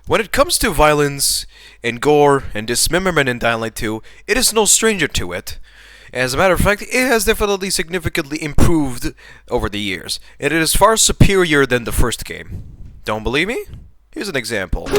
When it comes to violence and gore and dismemberment in Dying Light 2, it is no stranger to it. As a matter of fact, it has definitely significantly improved over the years, and it is far superior than the first game. Don't believe me? Here's an example.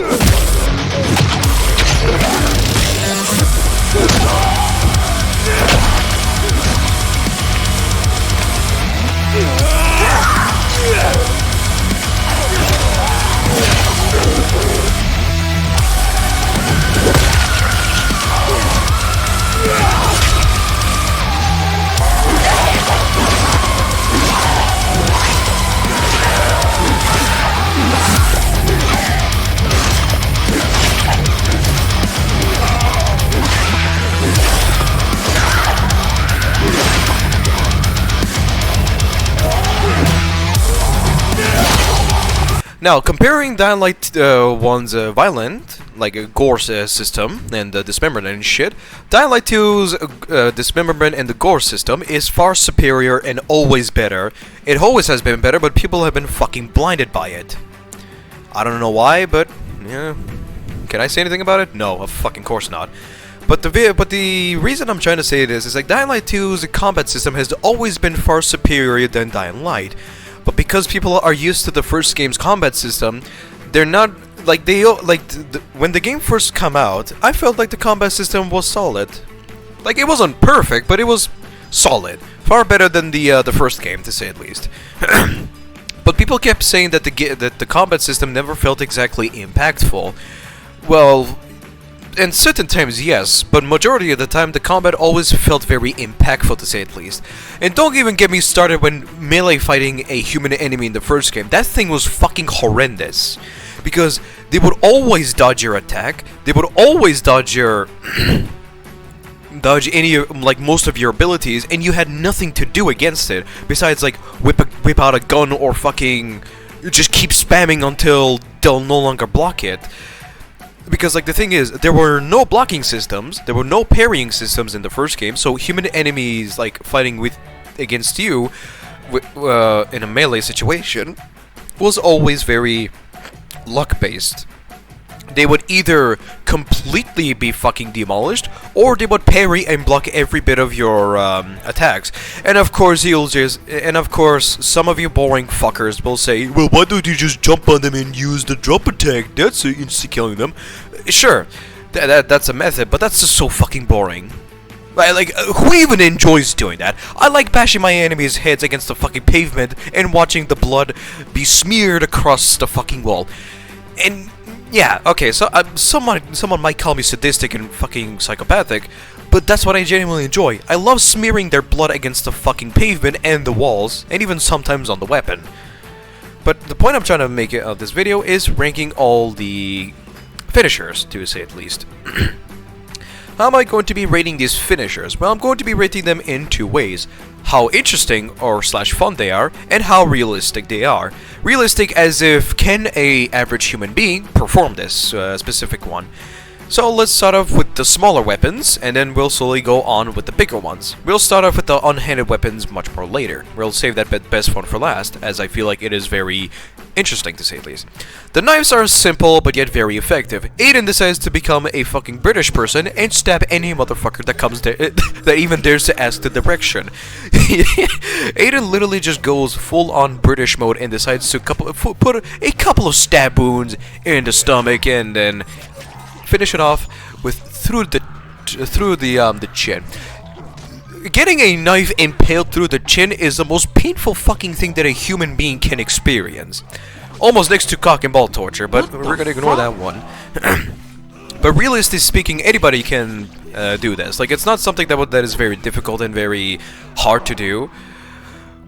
Now, comparing Dying Light 1's violent, like a gore system and the dismemberment and shit, Dying Light 2's dismemberment and the gore system is far superior and always better. It always has been better, but people have been fucking blinded by it. I don't know why, but yeah. Can I say anything about it? No, of fucking course not. But the reason I'm trying to say this is like Dying Light 2's combat system has always been far superior than Dying Light. But because people are used to the first game's combat system, they're not like when the game first came out, I felt like the combat system was solid. Like it wasn't perfect, but it was solid, far better than the first game, to say at least. But people kept saying that the combat system never felt exactly impactful. Well, in certain times, yes, but majority of the time, the combat always felt very impactful, to say at least. And don't even get me started when melee fighting a human enemy in the first game. That thing was fucking horrendous. Because they would always dodge your attack, they would always dodge your... dodge any, like, most of your abilities, and you had nothing to do against it, besides, like, whip out a gun or fucking... just keep spamming until they'll no longer block it. Because, like, the thing is, there were no blocking systems, there were no parrying systems in the first game, so human enemies, like, fighting against you in a melee situation was always very luck-based. They would either completely be fucking demolished, or they would parry and block every bit of your attacks. And of course, some of you boring fuckers will say, well, why don't you just jump on them and use the drop attack? That's insta-killing them. Sure, that's a method, but that's just so fucking boring. Like, who even enjoys doing that? I like bashing my enemies' heads against the fucking pavement and watching the blood be smeared across the fucking wall. And yeah, okay, so someone might call me sadistic and fucking psychopathic, but that's what I genuinely enjoy. I love smearing their blood against the fucking pavement and the walls, and even sometimes on the weapon. But the point I'm trying to make of this video is ranking all the finishers, to say at least. How am I going to be rating these finishers? Well, I'm going to be rating them in two ways. How interesting or / fun they are, and how realistic they are. Realistic as if, can a average human being perform this specific one? So let's start off with the smaller weapons, and then we'll slowly go on with the bigger ones. We'll start off with the unhanded weapons much more later. We'll save that best one for last, as I feel like it is very interesting, to say at least. The knives are simple, but yet very effective. Aiden decides to become a fucking British person and stab any motherfucker that comes there, that even dares to ask the direction. Aiden literally just goes full-on British mode and decides to put a couple of stab wounds in the stomach and then finish it off with through the chin. Getting a knife impaled through the chin is the most painful fucking thing that a human being can experience. Almost next to cock and ball torture, but we're gonna ignore that one. But realistically speaking, anybody can do this. Like, it's not something that is very difficult and very hard to do.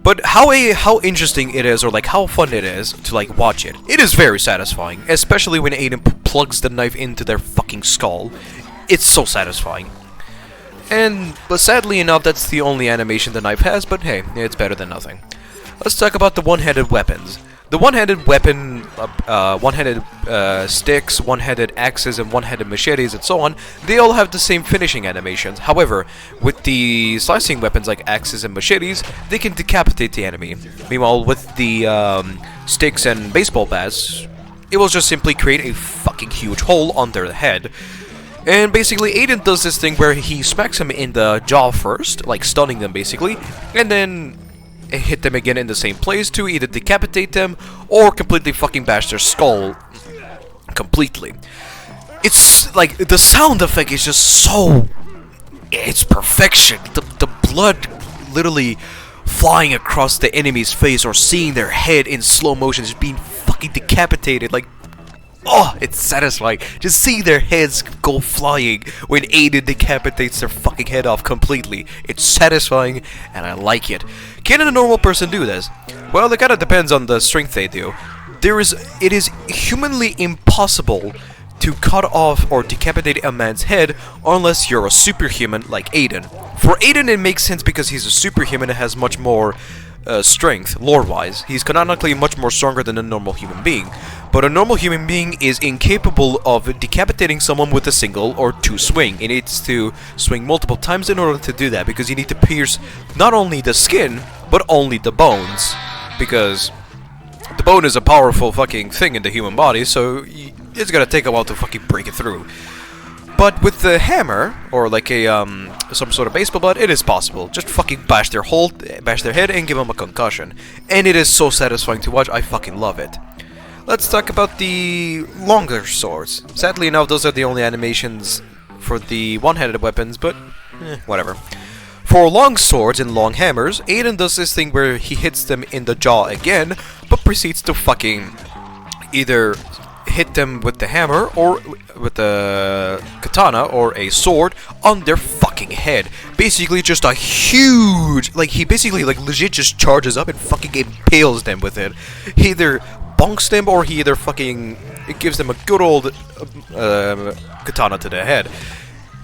But how interesting it is, or like how fun it is to like watch it. It is very satisfying, especially when Aiden plugs the knife into their fucking skull. It's so satisfying. But sadly enough, that's the only animation the knife has, but hey, it's better than nothing. Let's talk about the one-handed weapons. The one-handed weapon, one-handed sticks, one-handed axes, and one-handed machetes, and so on, they all have the same finishing animations. However, with the slicing weapons like axes and machetes, they can decapitate the enemy. Meanwhile, with the sticks and baseball bats, it will just simply create a fucking huge hole on their head. And basically Aiden does this thing where he smacks him in the jaw first, like stunning them basically, and then hit them again in the same place to either decapitate them or completely fucking bash their skull completely. It's like, the sound effect is just so... it's perfection. The blood literally flying across the enemy's face or seeing their head in slow motion just being fucking decapitated, like... oh, it's satisfying. Just seeing their heads go flying when Aiden decapitates their fucking head off completely. It's satisfying, and I like it. Can a normal person do this? Well, it kinda depends on the strength they do. It is humanly impossible to cut off or decapitate a man's head unless you're a superhuman like Aiden. For Aiden, it makes sense because he's a superhuman and has much more strength, lore-wise. He's canonically much more stronger than a normal human being. But a normal human being is incapable of decapitating someone with a single or two swing. It needs to swing multiple times in order to do that, because you need to pierce not only the skin, but only the bones. Because the bone is a powerful fucking thing in the human body, so it's gonna take a while to fucking break it through. But with the hammer, or like a some sort of baseball bat, it is possible. Just fucking bash their head and give them a concussion. And it is so satisfying to watch, I fucking love it. Let's talk about the longer swords. Sadly enough, those are the only animations for the one-handed weapons, but whatever. For long swords and long hammers, Aiden does this thing where he hits them in the jaw again, but proceeds to fucking either hit them with the hammer or with the katana or a sword on their fucking head. Basically just a huge, like, he basically like legit just charges up and fucking impales them with it. He either bonks them or he either fucking gives them a good old katana to the head.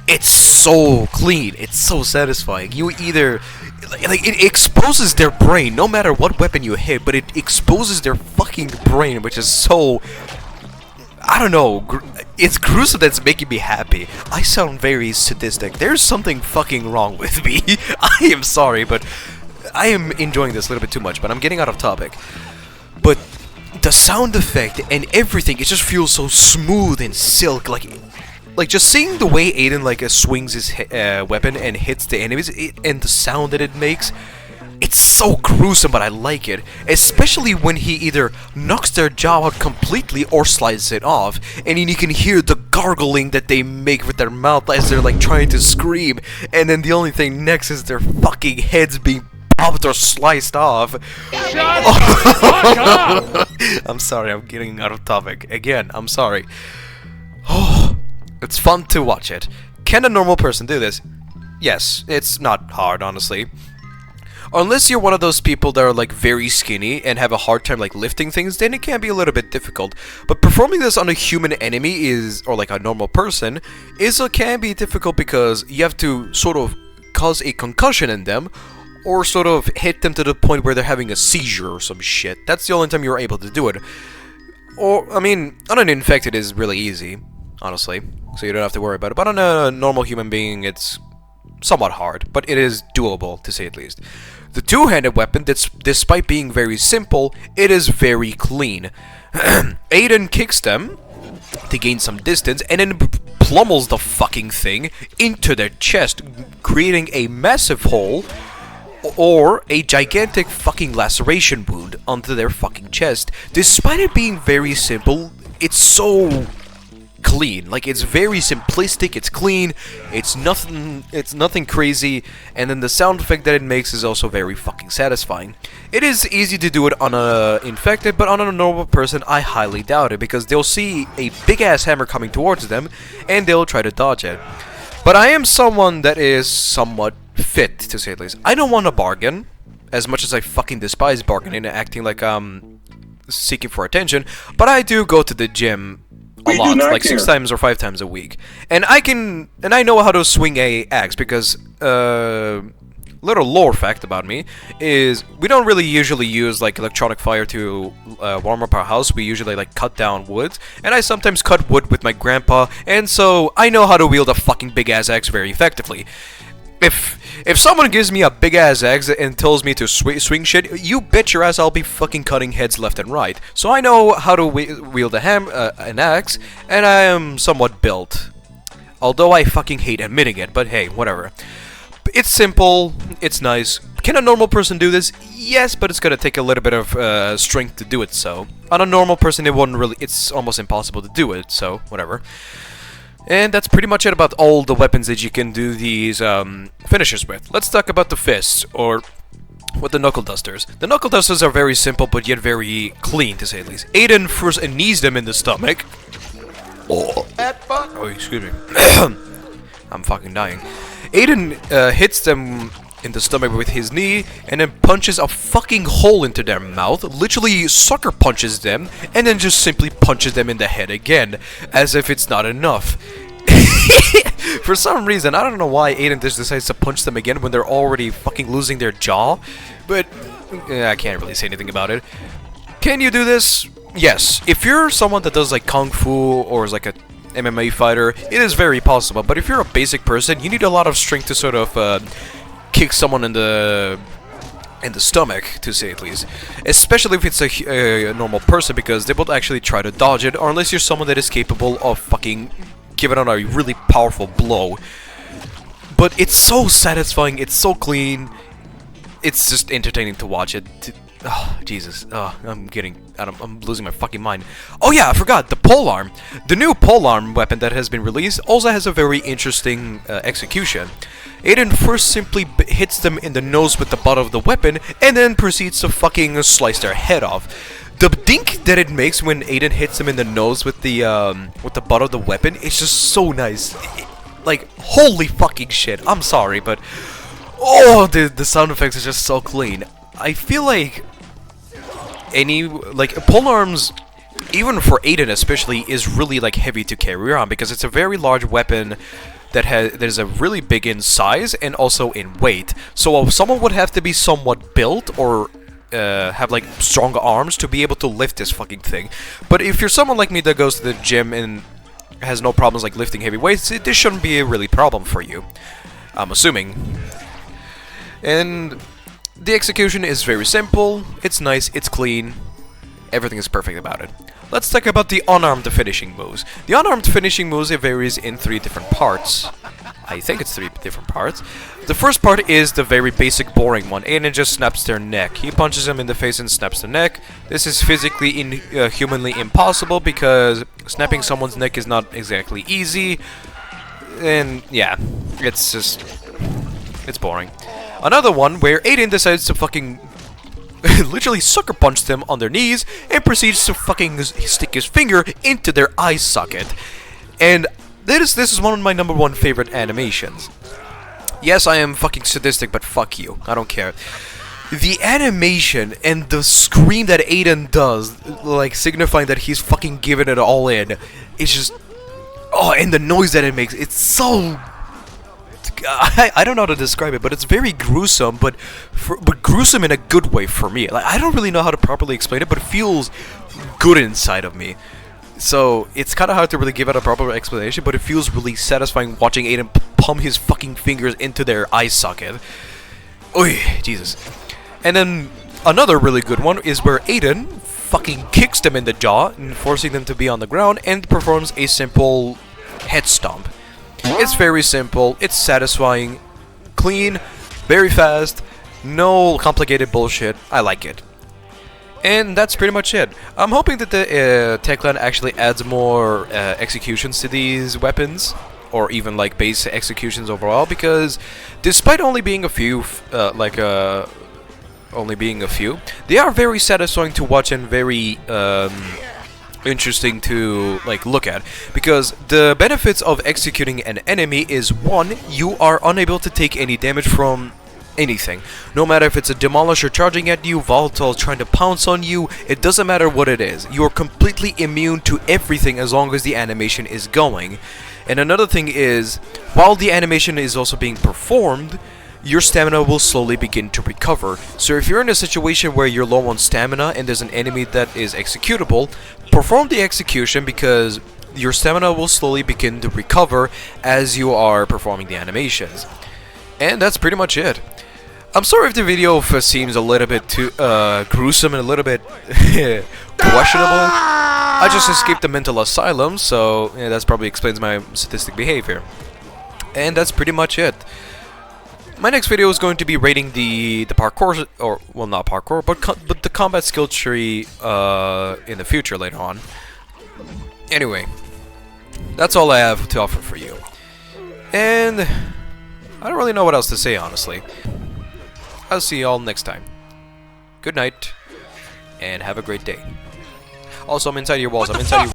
It's so clean, it's so satisfying. You either, like, it exposes their brain, no matter what weapon you hit, but it exposes their fucking brain, which is so, I don't know, it's gruesome that's making me happy. I sound very sadistic. There's something fucking wrong with me. I am sorry, but I am enjoying this a little bit too much, but I'm getting out of topic. But the sound effect and everything, it just feels so smooth and silk, like just seeing the way Aiden like swings his weapon and hits the enemies, and the sound that it makes, it's so gruesome, but I like it. Especially when he either knocks their jaw out completely or slices it off, and then you can hear the gargling that they make with their mouth as they're like trying to scream, and then the only thing next is their fucking heads being popped or sliced off. Shut the fuck up! I'm sorry, I'm getting out of topic. Again, I'm sorry. Oh, it's fun to watch it. Can a normal person do this? Yes, it's not hard, honestly. Unless you're one of those people that are like very skinny and have a hard time like lifting things, then it can be a little bit difficult. But performing this on a human enemy is, or like a normal person, can be difficult because you have to sort of cause a concussion in them, or sort of hit them to the point where they're having a seizure or some shit. That's the only time you're able to do it. Or, I mean, on an infected is really easy, honestly, so you don't have to worry about it. But on a normal human being, it's somewhat hard, but it is doable, to say at least. The two-handed weapon, despite being very simple, it is very clean. Aiden kicks them to gain some distance, and then plummels the fucking thing into their chest, creating a massive hole, or a gigantic fucking laceration wound onto their fucking chest. Despite it being very simple, it's so clean. Like, it's very simplistic, it's clean, it's nothing crazy, and then the sound effect that it makes is also very fucking satisfying. It is easy to do it on a infected, but on a normal person, I highly doubt it, because they'll see a big-ass hammer coming towards them, and they'll try to dodge it. But I am someone that is somewhat fit, to say at least. I don't want to bargain, as much as I fucking despise bargaining and acting like I'm seeking for attention, but I do go to the gym a lot, like 6 times or 5 times a week. And I know how to swing a axe, because little lore fact about me is we don't really usually use like electronic fire to warm up our house. We usually like cut down wood, and I sometimes cut wood with my grandpa, and so I know how to wield a fucking big ass axe very effectively. If If someone gives me a big ass axe and tells me to swing shit, you bet your ass I'll be fucking cutting heads left and right. So I know how to wield an axe, and I am somewhat built. Although I fucking hate admitting it, but hey, whatever. It's simple, it's nice. Can a normal person do this? Yes, but it's gonna take a little bit of strength to do it so. On a normal person, it's almost impossible to do it, so whatever. And that's pretty much it about all the weapons that you can do these finishers with. Let's talk about the fists, or with the knuckle dusters. The knuckle dusters are very simple, but yet very clean, to say the least. Aiden first knees them in the stomach. Oh, excuse me. I'm fucking dying. Aiden hits them in the stomach with his knee, and then punches a fucking hole into their mouth, literally sucker punches them, and then just simply punches them in the head again, as if it's not enough. For some reason, I don't know why Aiden just decides to punch them again when they're already fucking losing their jaw, but I can't really say anything about it. Can you do this? Yes. If you're someone that does like Kung Fu or is like a MMA fighter, it is very possible, but if you're a basic person, you need a lot of strength to sort of kick someone in the stomach, to say at least. Especially if it's a normal person, because they will actually try to dodge it, or unless you're someone that is capable of fucking giving out a really powerful blow. But it's so satisfying, it's so clean, it's just entertaining to watch it. Oh, Jesus. Oh, I'm losing my fucking mind. Oh yeah, I forgot, the polearm. The new polearm weapon that has been released also has a very interesting execution. Aiden first simply hits them in the nose with the butt of the weapon, and then proceeds to fucking slice their head off. The dink that it makes when Aiden hits them in the nose with the butt of the weapon is just so nice. Like, holy fucking shit. I'm sorry, but oh, the sound effects are just so clean. I feel like polearms, even for Aiden especially, is really like heavy to carry around, because it's a very large weapon that is a really big in size and also in weight. So someone would have to be somewhat built or have like strong arms to be able to lift this fucking thing. But if you're someone like me that goes to the gym and has no problems like lifting heavy weights, this shouldn't be a really problem for you, I'm assuming. And the execution is very simple, it's nice, it's clean, everything is perfect about it. Let's talk about the unarmed finishing moves. The unarmed finishing moves, it varies in 3 different parts. I think it's 3 different parts. The first part is the very basic boring one, and it just snaps their neck. He punches them in the face and snaps the neck. This is physically humanly impossible, because snapping someone's neck is not exactly easy. And yeah, it's boring. Another one where Aiden decides to fucking literally sucker punch them on their knees and proceeds to fucking stick his finger into their eye socket. And this is one of my #1 favorite animations. Yes, I am fucking sadistic, but fuck you. I don't care. The animation and the scream that Aiden does, like signifying that he's fucking giving it all in, it's just... oh, and the noise that it makes, it's so... I don't know how to describe it, but it's very gruesome, but gruesome in a good way for me. Like, I don't really know how to properly explain it, but it feels good inside of me. So it's kind of hard to really give it a proper explanation, but it feels really satisfying watching Aiden pump his fucking fingers into their eye socket. Oy, Jesus. And then another really good one is where Aiden fucking kicks them in the jaw, and forcing them to be on the ground, and performs a simple head stomp. It's very simple, it's satisfying, clean, very fast, no complicated bullshit. I like it. And that's pretty much it. I'm hoping that the Techland actually adds more executions to these weapons, or even like base executions overall, because despite only being a few, they are very satisfying to watch and very interesting to like look at, because the benefits of executing an enemy is, 1, you are unable to take any damage from anything. No matter if it's a demolisher charging at you, volatile trying to pounce on you, it doesn't matter what it is. You are completely immune to everything as long as the animation is going. And another thing is, while the animation is also being performed, your stamina will slowly begin to recover. So if you're in a situation where you're low on stamina and there's an enemy that is executable, perform the execution, because your stamina will slowly begin to recover as you are performing the animations. And that's pretty much it. I'm sorry if the video seems a little bit too gruesome and a little bit questionable. I just escaped the mental asylum, so yeah, that probably explains my sadistic behavior. And that's pretty much it. My next video is going to be rating the parkour, or well, not parkour, but the combat skill tree in the future later on. Anyway, that's all I have to offer for you. And I don't really know what else to say, honestly. I'll see y'all next time. Good night, and have a great day. Also, I'm inside your walls. I'm inside your